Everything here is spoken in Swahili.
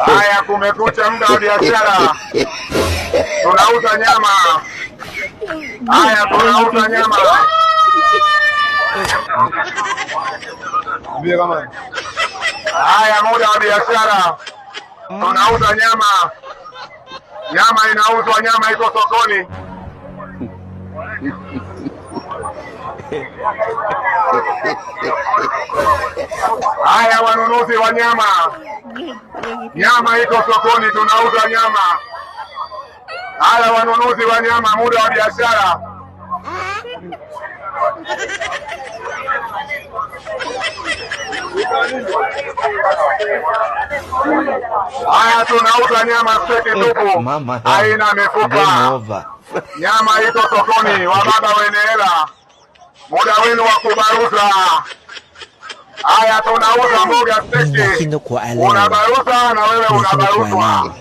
Haya, kumekucha, muda wa biashara. Tunauza nyama. Haya, tunauza nyama. Haya, muda wa biashara. Tunauza nyama. Nyama inauzwa, nyama iko sokoni. Haya, wanunuzi wa nyama. Nyama iko sokoni, tunauza nyama. Haya, wanunuzi wa nyama, muda wa biashara. Haya, tunauza nyama steki tupu, haina mifupa. Nyama iko sokoni, wababa wenye hela, muda wenu wa kubaruza. Haya, tunauza mboga steki, unabaruza na wewe unabaruzwa.